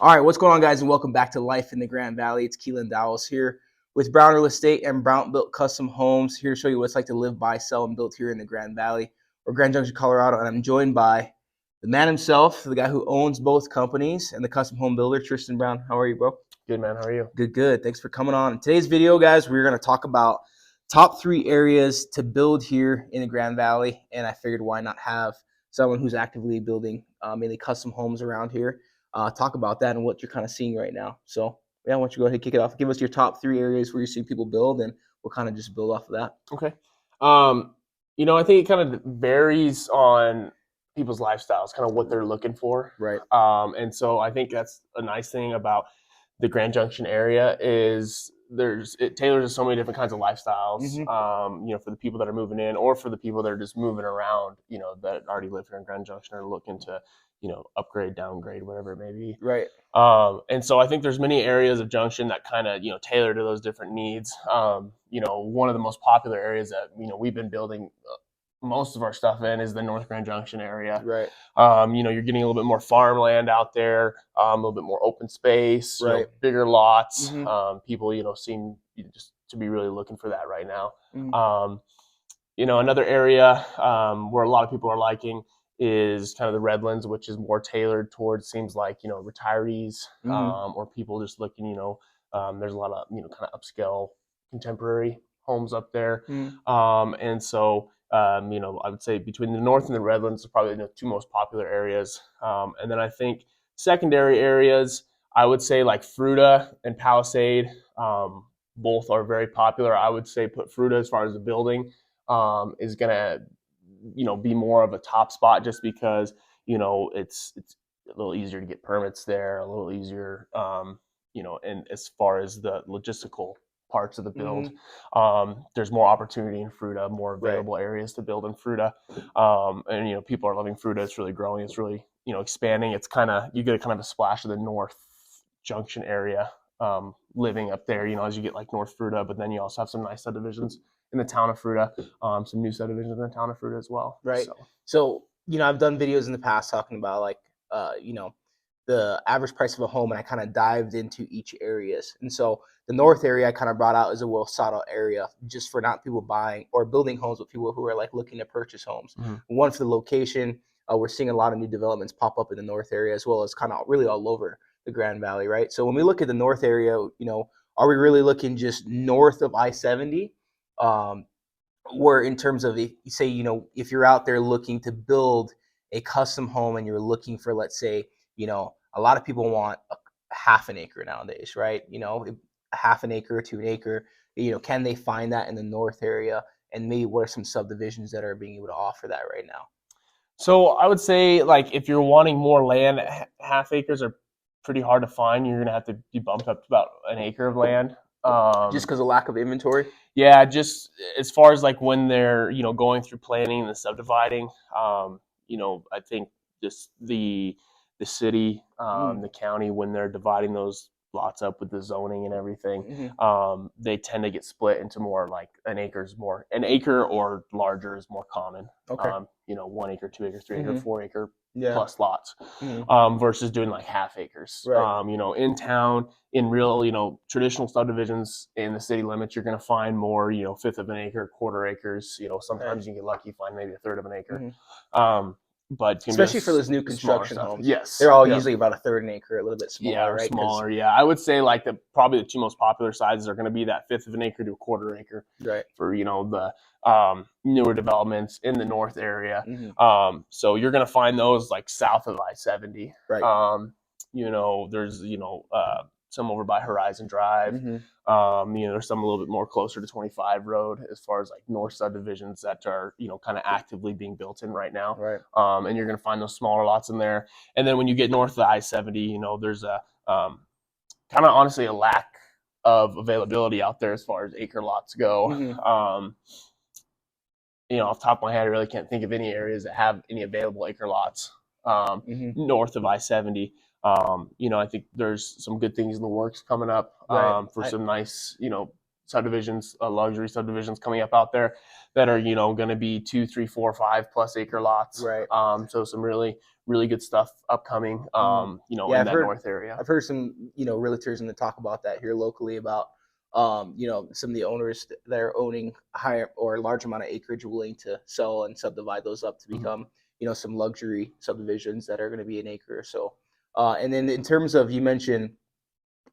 All right, what's going on, guys, and welcome back to Life in the Grand Valley. It's Keallan Dowells here with Brown Real Estate and Brown Built Custom Homes, here to show you what it's like to live, buy, sell, and build here in the Grand Valley or Grand Junction, Colorado. And I'm joined by the man himself, the guy who owns both companies, and the custom home builder, Tristan Brown. How are you, bro? Good, man. How are you? Good, good. Thanks for coming on. In today's video, guys, we're going to talk about top 3 areas to build here in the Grand Valley, and I figured why not have someone who's actively building mainly custom homes around here talk about that and what you're kind of seeing right now. So yeah, why don't you go ahead and kick it off? Give us your top 3 areas where you see people build, and we'll kind of just build off of that. Okay. I think it kind of varies on people's lifestyles, kind of what they're looking for. Right. And so I think that's a nice thing about the Grand Junction area is it tailors to so many different kinds of lifestyles. Mm-hmm. For the people that are moving in or for the people that are just moving around, that already live here in Grand Junction are looking to, upgrade, downgrade, whatever it may be. Right. And so I think there's many areas of Junction that kind of, tailor to those different needs. One of the most popular areas that, we've been building most of our stuff in is the North Grand Junction area. Right. You're getting a little bit more farmland out there, a little bit more open space, right. Bigger lots. Mm-hmm. People, seem just to be really looking for that right now. Mm-hmm. Another area where a lot of people are liking is kind of the Redlands, which is more tailored towards, seems like, retirees, Mm-hmm. or people just looking, there's a lot of, kind of upscale contemporary homes up there. Mm-hmm. And so, I would say between the North and the Redlands are probably the 2 most popular areas. And then I think secondary areas, I would say like Fruita and Palisade, both are very popular. I would say put Fruita, as far as the building, is going to, be more of a top spot just because, it's a little easier to get permits there, a little easier, and as far as the logistical parts of the build, there's more opportunity in Fruita, more available areas to build in Fruita. And, people are loving Fruita. It's really growing. It's really, expanding. It's you get kind of a splash of the North Junction area living up there, as you get like North Fruita, but then you also have some nice subdivisions in the town of Fruita, some new subdivisions in the town of Fruita as well. Right. So I've done videos in the past talking about like, the average price of a home, and I kind of dived into each areas. And so the North area I kind of brought out as a well sought out area just for not people buying or building homes, but people who are like looking to purchase homes. Mm-hmm. One, for the location. We're seeing a lot of new developments pop up in the North area, as well as kind of really all over the Grand Valley, right? So when we look at the North area, are we really looking just north of I-70? Or in terms of, say, if you're out there looking to build a custom home and you're looking for, let's say, a lot of people want a half an acre nowadays, right? A half an acre to an acre, can they find that in the North area? And maybe what are some subdivisions that are being able to offer that right now? So I would say, like, if you're wanting more land, half acres are pretty hard to find. You're going to have to be bumped up to about an acre of land. Just because of lack of inventory? Yeah, just as far as like when they're, going through planning and the subdividing, I think just the city, the county, when they're dividing those lots up with the zoning and everything, they tend to get split into more like an acre or larger is more common. Okay. 1 acre, 2 acre, 3 acre, 4 acre plus lots, versus doing like half acres. Right. In town, in real, traditional subdivisions in the city limits, you're going to find more, 1/5 of an acre, 1/4 acres. Sometimes you get lucky, find maybe 1/3 of an acre. But especially for those new construction homes, yes, they're all usually about 1/3 an acre, a little bit smaller, yeah, right? Smaller, yeah. I would say like probably the 2 most popular sizes are going to be that 1/5 of an acre to a 1/4 acre, right? For the newer developments in the North area. So you're going to find those like south of I-70, right? There's some over by Horizon Drive. There's some a little bit more closer to 25 Road as far as like north subdivisions that are, kind of actively being built in right now. Right. And you're going to find those smaller lots in there. And then when you get north of the I-70, there's a kind of honestly a lack of availability out there as far as acre lots go. Off the top of my head, I really can't think of any areas that have any available acre lots north of I-70. I think there's some good things in the works coming up for some nice, subdivisions, luxury subdivisions coming up out there that are, you know, going to be 2, 3, 4, 5+ acre lots. Right. So some really good stuff upcoming, you know, Yeah, in that north area. I've heard some, you know, realtors in the talk about that here locally about, you know, some of the owners that are owning a higher or a large amount of acreage willing to sell and subdivide those up to become, you know, some luxury subdivisions that are going to be an acre or so. And then in terms of, you mentioned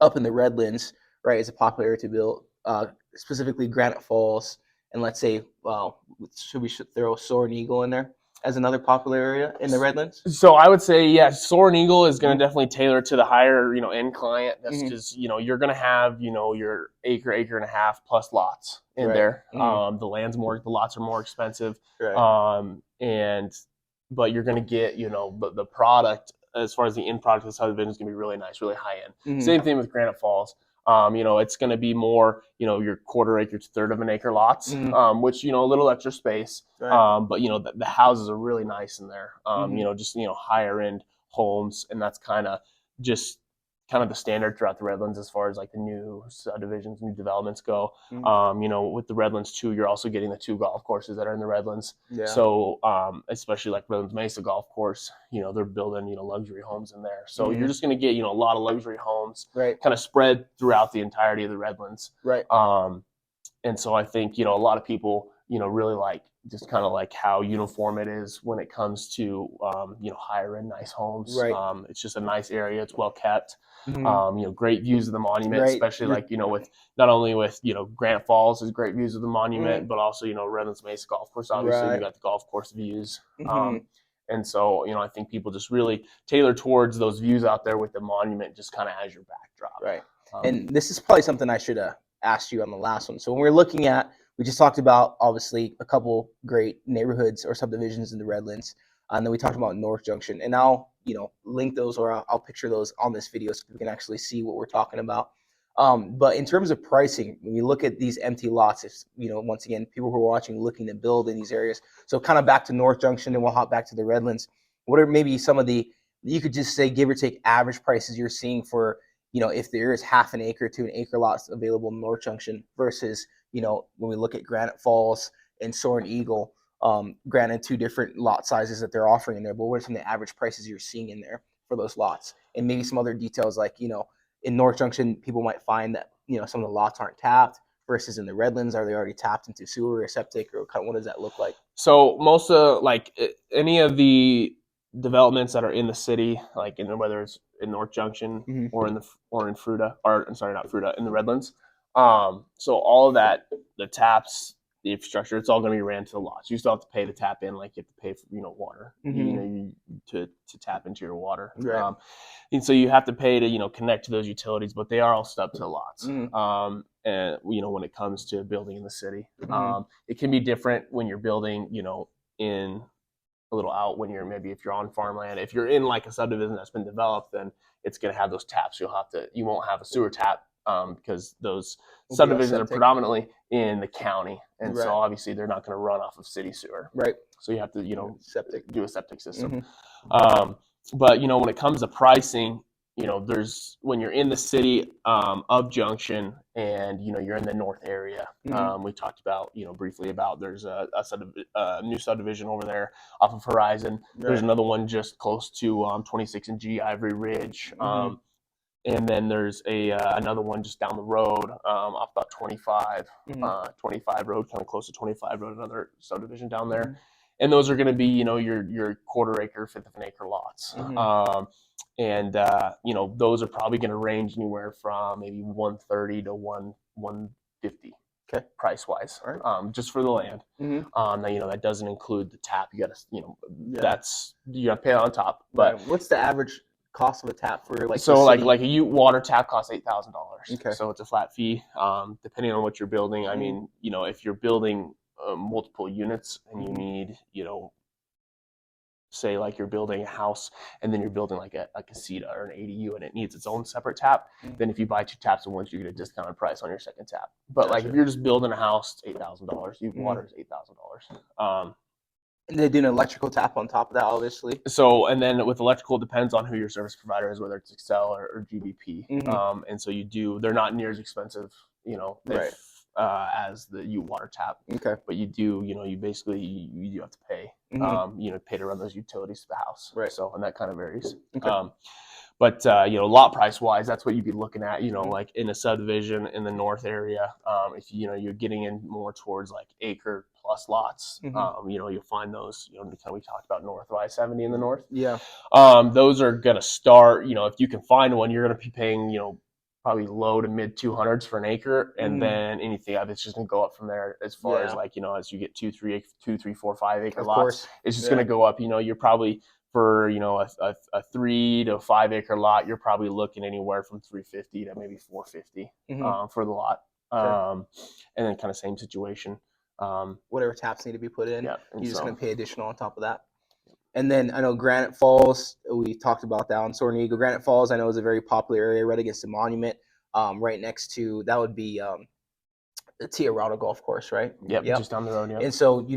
up in the Redlands, right, is a popular area to build, specifically Granite Falls. And let's say, well, should we throw Soaring Eagle in there as another popular area in the Redlands? So I would say, yeah, Soaring Eagle is going to definitely tailor to the higher, you know, end client. That's because, you know, you're going to have, you know, your acre and a half plus lots in there. The lots are more expensive. But you're going to get, you know, the product, as far as the end product of the subdivision, is going to be really nice, really high end. Same thing with Granite Falls. You know, it's going to be more, you know, your quarter acre to third of an acre lots, which, you know, a little extra space. But, you know, the houses are really nice in there. You know, just, you know, higher end homes. And that's kind of the standard throughout the Redlands as far as like the new subdivisions, new developments go. You know, with the Redlands too, you're also getting the 2 golf courses that are in the Redlands. So especially like Redlands Mesa Golf Course, you know, they're building, you know, luxury homes in there. So you're just going to get, you know, a lot of luxury homes kind of spread throughout the entirety of the Redlands. And so I think, you know, a lot of people, you know, really like just kind of like how uniform it is when it comes to, you know, higher end nice homes. It's just a nice area. It's well kept. You know, great views of the monument, especially like, you know, with not only with, you know, Granite Falls is great views of the monument, but also, you know, Redlands Mesa Golf Course, obviously you got the golf course views. And so, you know, I think people just really tailor towards those views out there with the monument just kind of as your backdrop. And this is probably something I should have asked you on the last one. So when we're looking at, we just talked about obviously a couple great neighborhoods or subdivisions in the Redlands, and then we talked about North Junction. And I'll, you know, link those, or I'll picture those on this video so we can actually see what we're talking about. But in terms of pricing, when you look at these empty lots, if, you know, once again, people who are watching looking to build in these areas. So kind of back to North Junction, and we'll hop back to the Redlands. What are maybe some of the, you could just say, give or take, average prices you're seeing for, you know, if there is half an acre to an acre lots available in North Junction versus, you know, when we look at Granite Falls and Soaring Eagle, granted 2 different lot sizes that they're offering in there, but what are some of the average prices you're seeing in there for those lots? And maybe some other details like, you know, in North Junction, people might find that, you know, some of the lots aren't tapped versus in the Redlands, are they already tapped into sewer or septic, or kind of what does that look like? So most of like any of the developments that are in the city, like whether it's in North Junction or in Fruita, or I'm sorry, not Fruita, in the Redlands. So all of that, the taps, the infrastructure, it's all going to be ran to the lots. You still have to pay to tap in, like you have to pay for, you know, water, you know, to tap into your water. And so you have to pay to, you know, connect to those utilities, but they are all stubbed to the lots. And, you know, when it comes to building in the city, it can be different when you're building, you know, in a little out, when you're, maybe if you're on farmland. If you're in like a subdivision that's been developed, then it's going to have those taps. You won't have a sewer tap, because those subdivisions are predominantly in the county, and so obviously they're not going to run off of city sewer. So you have to, you know, do a septic system. But, you know, when it comes to pricing, you know, when you're in the city of Junction, and, you know, you're in the north area, we talked about, you know, briefly about, there's a new subdivision over there off of Horizon. There's another one just close to 26 and G, Ivory Ridge. And then there's another one just down the road off about 25 road, kind of close to 25 road, another subdivision down there. And those are going to be, you know, your quarter acre, fifth of an acre lots. You know, those are probably going to range anywhere from maybe 130 to 150 price wise, just for the land. Now, you know, that doesn't include the tap. You got to, you know, you got to pay on top. But what's the average cost of a tap for like, so like a Ute water tap costs $8,000. So it's a flat fee, depending on what you're building. I mean, you know, if you're building multiple units and you need, you know, say like you're building a house and then you're building like a casita or an ADU and it needs its own separate tap, then if you buy 2 taps at once, you get a discounted price on your second tap. But like if you're just building a house, it's $8,000. Ute water is $8,000. And they do an electrical tap on top of that, obviously. So, and then with electrical, it depends on who your service provider is, whether it's Excel or GBP. And so they're not near as expensive, you know, as you water tap. Okay. But you do, you basically you do have to pay, pay to run those utilities to the house. Right. So, and that kind of varies. Okay. But lot price wise, that's what you'd be looking at. Like in a subdivision in the north area, if you're getting in more towards like acre plus lots, you'll find those. We talked about north of I-70 in the north. Yeah. Those are gonna start. If you can find one, you're gonna be paying probably low to mid 200s for an acre, and then anything up, it's just gonna go up from there. As far as like as you get 2, 3, 4, 5 acre lots, course. it's just gonna go up. You're probably for a 3 to 5 acre lot, you're probably looking anywhere from 350 to maybe 450 for the lot. Sure. And then kind of same situation. Whatever taps need to be put in, Yeah, you're just going to pay additional on top of that. And then I know Granite Falls, we talked about that on Soaring Eagle. Granite Falls, I know, is a very popular area right against the monument, right next to, that would be the Tiarado Golf Course, right? Yep, just down the road, yeah. And so,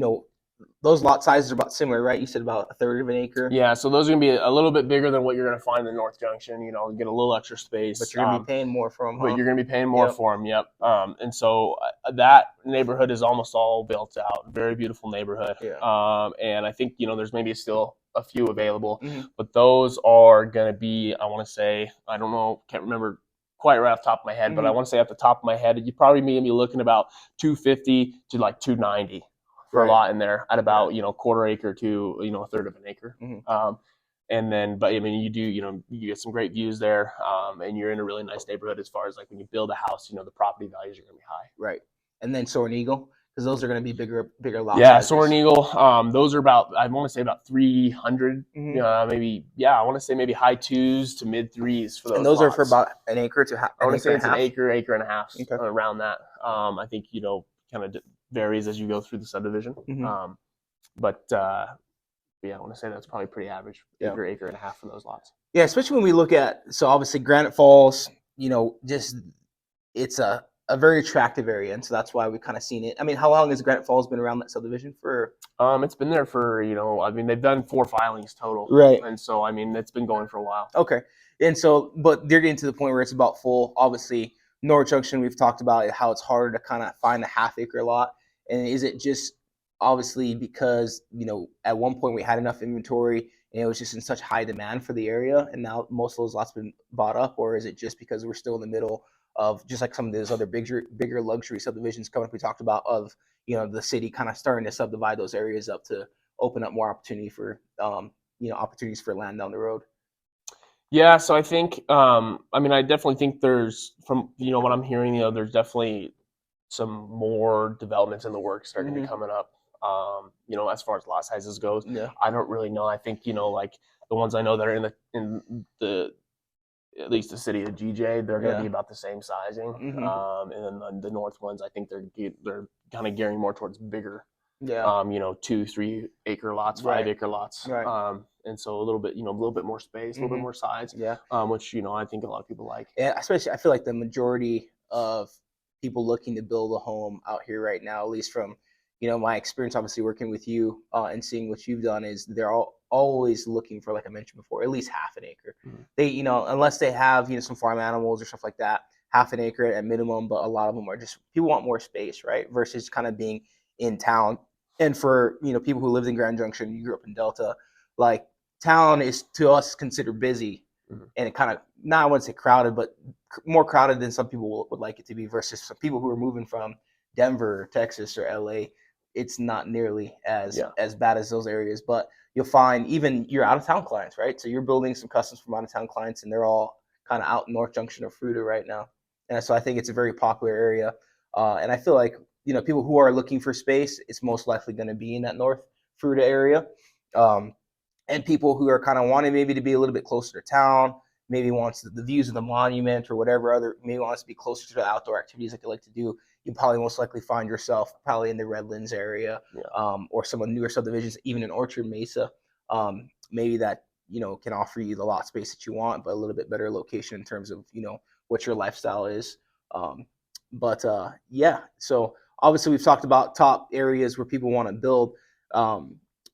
those lot sizes are about similar, right? You said about a third of an acre. Yeah, so those are going to be a little bit bigger than what you're going to find in the North Junction. Get a little extra space. But you're going to be paying more for them, But you're going to be paying more for them, yep. And so that neighborhood is almost all built out. Very beautiful neighborhood. Yeah. And I think, there's maybe still a few available. But those are going to be, I want to say, I don't know, can't remember quite right off the top of my head, but I want to say off the top of my head, you'd probably be looking about 250 to like 290. For a lot in there at about quarter acre to a third of an acre, and then but you do you get some great views there, and you're in a really nice neighborhood as far as like when you build a house, the property values are going to be high. Right, and then Soaring Eagle, because those are going to be bigger lots. Yeah, Soaring Eagle, those are about, I want to say about 300, maybe. Yeah, I want to say maybe high 2s to mid 3s for those. And those lots. are for about an acre to I want to say it's an acre and a half around that. I think kind of varies as you go through the subdivision. But I want to say that's probably pretty average, acre and a half for those lots. Yeah, especially when we look at, so obviously Granite Falls, just it's a very attractive area, and so that's why we kind of seen it. I mean, how long has Granite Falls been around that subdivision for? It's been there for they've done 4 filings total, right? And so it's been going for a while. Okay, and so but they're getting to the point where it's about full. Obviously, North Junction, we've talked about how it's harder to kind of find a half acre lot. And is it just obviously because, at one point we had enough inventory and it was just in such high demand for the area, and now most of those lots have been bought up? Or is it just because we're still in the middle of, just like some of those other bigger luxury subdivisions coming up, we talked about, of, the city kind of starting to subdivide those areas up to open up more opportunity for, opportunities for land down the road? Yeah, so I think, I definitely think there's, from, what I'm hearing, there's definitely some more developments in the works starting to be coming up. As far as lot sizes goes, I don't really know. I think like the ones I know that are in the at least the city of GJ, they're going to be about the same sizing. And then the north ones, I think they're kind of gearing more towards bigger. 2, 3 acre lots, 5 acre lots. And so a little bit more space, a little bit more size. Which I think a lot of people like. Yeah, especially I feel like the majority of people looking to build a home out here right now, at least from my experience, obviously working with you and seeing what you've done, is they're always looking for, like I mentioned before, at least half an acre. They unless they have some farm animals or stuff like that, half an acre at minimum. But a lot of them are just, people want more space, right? Versus kind of being in town. And for people who lived in Grand Junction, you grew up in Delta, like town is to us considered busy, and it kind of, not I wouldn't say crowded, but more crowded than some people would like it to be. Versus some people who are moving from Denver, or Texas, or LA, it's not nearly as bad as those areas. But you'll find even your out of town clients, right? So you're building some customs from out of town clients, and they're all kind of out in North Junction or Fruita right now. And so I think it's a very popular area, and I feel like people who are looking for space, it's most likely going to be in that North Fruita area. And people who are kind of wanting maybe to be a little bit closer to town, maybe wants the views of the monument or whatever other, maybe wants to be closer to the outdoor activities like they like to do, you probably most likely find yourself probably in the Redlands area, or some of the newer subdivisions, even in Orchard Mesa, maybe that can offer you the lot space that you want, but a little bit better location in terms of what your lifestyle is. So obviously we've talked about top areas where people want to build.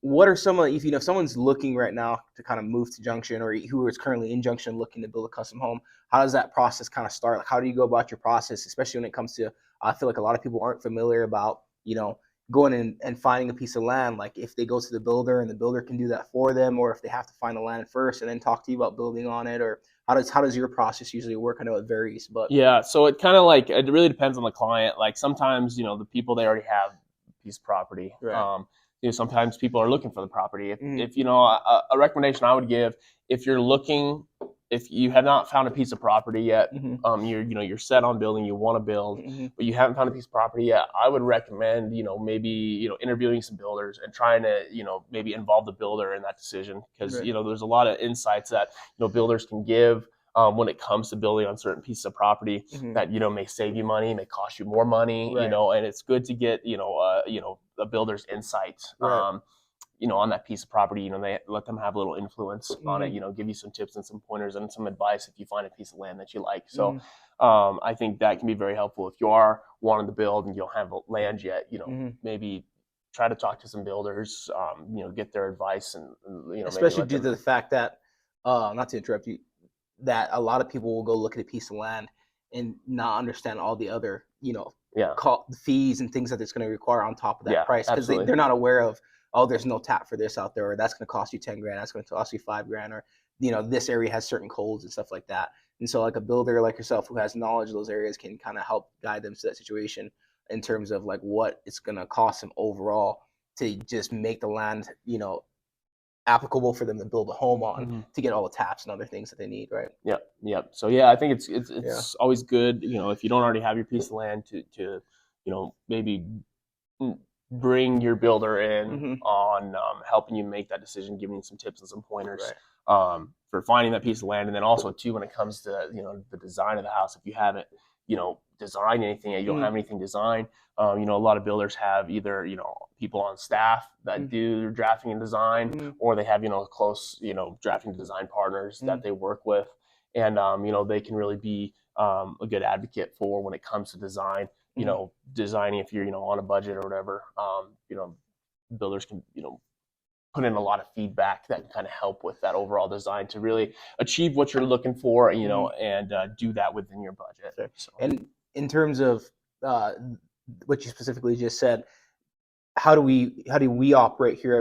what are some of, if someone's looking right now to kind of move to Junction, or who is currently in Junction looking to build a custom home, how does that process kind of start? Like, how do you go about your process, especially when it comes to, I feel like a lot of people aren't familiar about, going in and finding a piece of land. Like, if they go to the builder and the builder can do that for them, or if they have to find the land first and then talk to you about building on it, or how does your process usually work? I know it varies, but Yeah, so it kind of like it really depends on the client. Like sometimes the people, they already have a piece of property. right. Sometimes people are looking for the property. Mhm. If a recommendation I would give, if you're looking, if you have not found a piece of property yet, Mhm. you're set on building, you want to build, Mhm. but you haven't found a piece of property yet, I would recommend maybe interviewing some builders and trying to maybe involve the builder in that decision, because Right. there's a lot of insights that builders can give when it comes to building on certain pieces of property Mhm. that may save you money, may cost you more money, Right. and it's good to get a builder's insight Right. on that piece of property. They let them have a little influence on it, Mhm. give you some tips and some pointers and some advice if you find a piece of land that you like. So Mhm. I think that can be very helpful if you are wanting to build and you don't have land yet. Mhm. Maybe try to talk to some builders, get their advice, and maybe Especially let due them. to the fact that, not to interrupt you, that a lot of people will go look at a piece of land and not understand all the other, Yeah, fees and things that it's going to require on top of that yeah, price, because absolutely. they're not aware of, oh, there's no tap for this out there, or that's going to cost you 10 grand, that's going to cost you 5 grand, or this area has certain codes and stuff like that. And so, like, a builder like yourself who has knowledge of those areas can kind of help guide them to that situation in terms of like what it's going to cost them overall to just make the land, applicable for them to build a home on, Mhm. to get all the taps and other things that they need, right? Yep, yep. So yeah, I think it's it's Yeah. it's always good, if you don't already have your piece of land, to maybe bring your builder in Mm-hmm. on helping you make that decision, giving you some tips and some pointers Right. for finding that piece of land, and then also too when it comes to the design of the house. If you haven't designed anything, and you don't Mm-hmm. have anything designed, a lot of builders have either people on staff that do drafting and design, Mm-hmm. or they have close drafting and design partners that they work with, and they can really be a good advocate for when it comes to design. Mm-hmm. Designing if you're on a budget or whatever. Builders can put in a lot of feedback that can kind of help with that overall design to really achieve what you're looking for, Mm-hmm. and do that within your budget. Sure. So And in terms of, uh, what you specifically just said, how do we operate here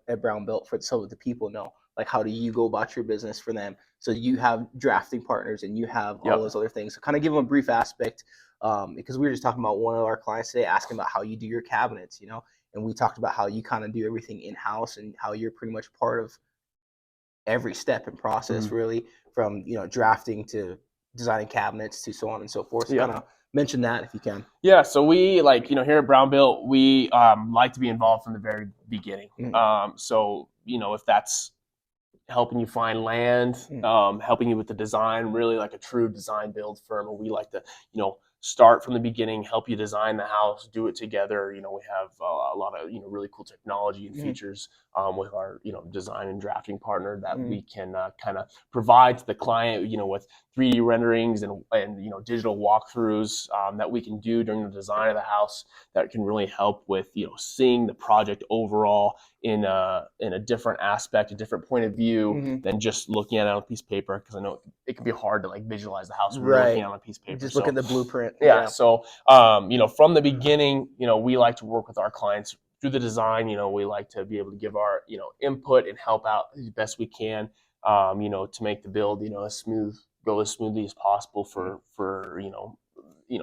at Brown Built, for so that the people know, like, how do you go about your business for them, so you have drafting partners and you have all yep. those other things, so kind of give them a brief aspect, because we were just talking about one of our clients today asking about how you do your cabinets, and we talked about how you kind of do everything in house and how you're pretty much part of every step and process, Mhm. really, from drafting to designing cabinets to so on and so forth. So kind Yep. of mention that if you can. Yeah, so we here at Brown Built, we like to be involved from the very beginning. Mm, So if that's helping you find land, mm, helping you with the design, really like a true design build firm. And we like to, start from the beginning, help you design the house, do it together. We have a lot of, really cool technology and mm, features with our, design and drafting partner that mm, we can kind of provide to the client, with 3D renderings and digital walkthroughs that we can do during the design of the house that can really help with, seeing the project overall in a different aspect, a different point of view mm. than just looking at it on a piece of paper. Because I know it can be hard to visualize the house when you're looking Right. at it on a piece of paper. Just look So at the blueprint. yeah, Yeah. so from the beginning, we like to work with our clients through the design. We like to be able to give our input and help out as best we can. To make the build go as smoothly as possible for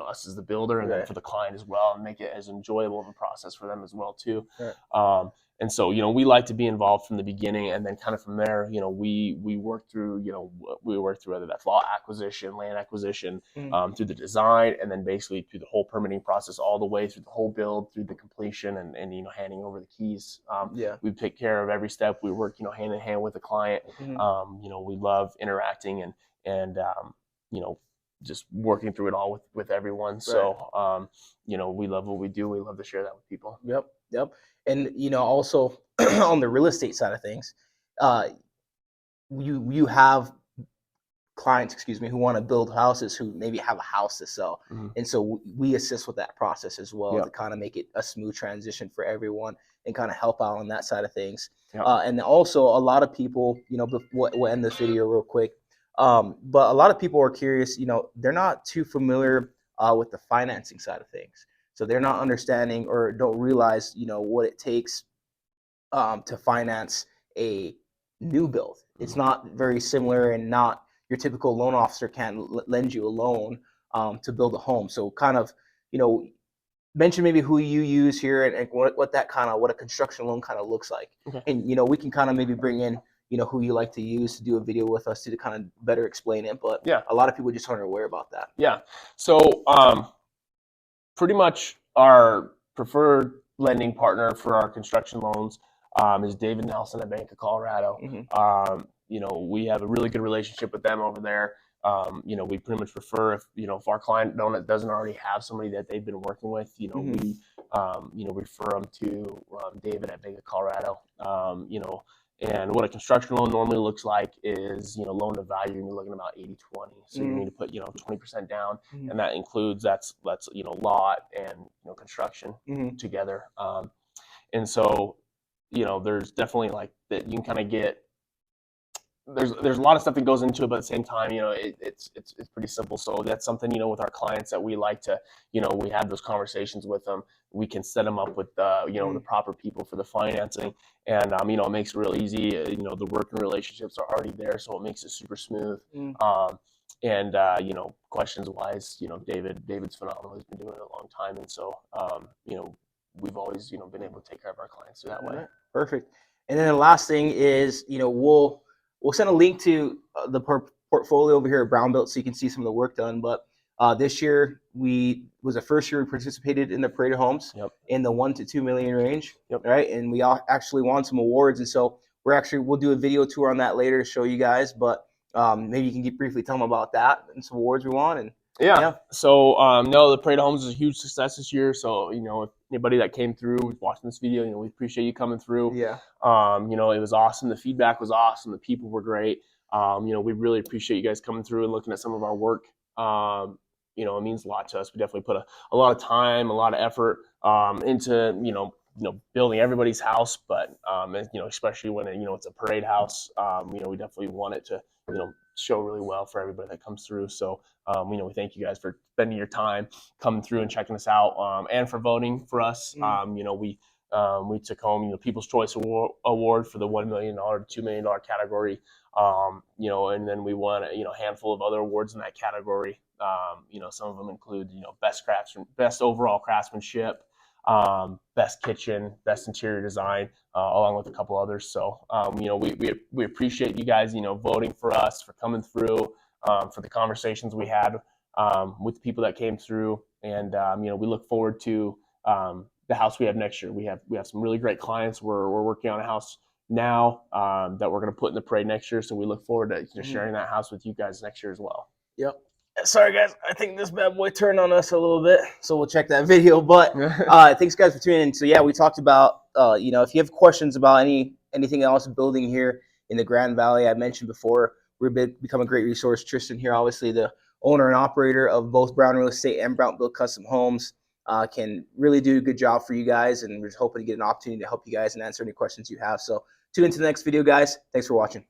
us as the builder, and then Right. for the client as well, and make it as enjoyable of a process for them as well too. Right. And so we like to be involved from the beginning, and then kind of from there we work through whether that's land acquisition, Mm, through the design, and then basically through the whole permitting process, all the way through the whole build, through the completion, and handing over the keys. yeah. We take care of every step. We work hand in hand with the client. Mm, We love interacting and just working through it all with everyone. right. So we love what we do. We love to share that with people. Yep. Yep. And also on the real estate side of things, uh, you have clients, excuse me, who want to build houses who maybe have a house to sell. And so we assist with that process as well to kind of make it a smooth transition for everyone and kind of help out on that side of things. And also a lot of people, you know, we'll end this video real quick. But a lot of people are curious, you know, they're not too familiar with the financing side of things. So they're not understanding or don't realize, you know, what it takes to finance a new build. It's not very similar, and not your typical loan officer can lend you a loan to build a home. So kind of, you know, mention maybe who you use here and what that kind of, what a construction loan kind of looks like. And, you know, we can kind of maybe bring in, you know, who you like to use to do a video with us to kind of better explain it. But a lot of people just aren't aware about that. So pretty much our preferred lending partner for our construction loans is David Nelson at Bank of Colorado. You know, we have a really good relationship with them over there. You know, we pretty much prefer if, you know, if our client doesn't already have somebody that they've been working with, you know, we, you know, refer them to David at Bank of Colorado. You know, and what a construction loan normally looks like is, you know, loan to value, and you're looking about 80-20. So you need to put, you know, 20% down, and that includes, that's, you know, lot and, you know, construction together. And so, you know, there's definitely like that you can kind of get, there's a lot of stuff that goes into it, but at the same time, you know, it's pretty simple. So that's something, you know, with our clients that we like to, you know, we have those conversations with them. We can set them up with, you know, the proper people for the financing, and you know, it makes it real easy. You know, the working relationships are already there, so it makes it super smooth. And you know, questions wise, you know, David's phenomenal. He's been doing it a long time, and so you know, we've always, you know, been able to take care of our clients that way. Perfect. And then the last thing is, you know, we'll send a link to the portfolio over here at Brown Built so you can see some of the work done. But this year was the first year we participated in the Parade of Homes in the 1 to 2 million range, right? And we actually won some awards. And so we'll do a video tour on that later to show you guys. But maybe you can briefly tell them about that and some awards we won. And so no, the Parade of Homes is a huge success this year. So, you know, if anybody that came through watching this video, you know, we appreciate you coming through. You know, it was awesome. The feedback was awesome. The people were great. You know, we really appreciate you guys coming through and looking at some of our work. You know, it means a lot to us. We definitely put a lot of time, a lot of effort into, you know, building everybody's house, but you know, especially when you know, it's a parade house, you know, we definitely want it to, you know, show really well for everybody that comes through. So you know, we thank you guys for spending your time coming through and checking us out, and for voting for us. You know, we took home, you know, People's Choice Award for the $1 million to $2 million category. You know, and then we won, you know, a handful of other awards in that category. You know, some of them include, you know, best overall craftsmanship, best kitchen, best interior design, along with a couple others. So you know, we appreciate you guys, you know, voting for us, for coming through, for the conversations we had with the people that came through, and you know, we look forward to the house we have next year. We have some really great clients. We're working on a house now that we're going to put in the parade next year, so we look forward to sharing that house with you guys next year as well. Sorry guys, I think this bad boy turned on us a little bit, so we'll check that video. But thanks guys for tuning in. So yeah, we talked about you know, if you have questions about anything else building here in the Grand Valley, I mentioned before, we've become a great resource. Tristan here, obviously the owner and operator of both Brown Real Estate and Brown Built Custom Homes, can really do a good job for you guys, and we're just hoping to get an opportunity to help you guys and answer any questions you have. So tune into the next video, guys. Thanks for watching.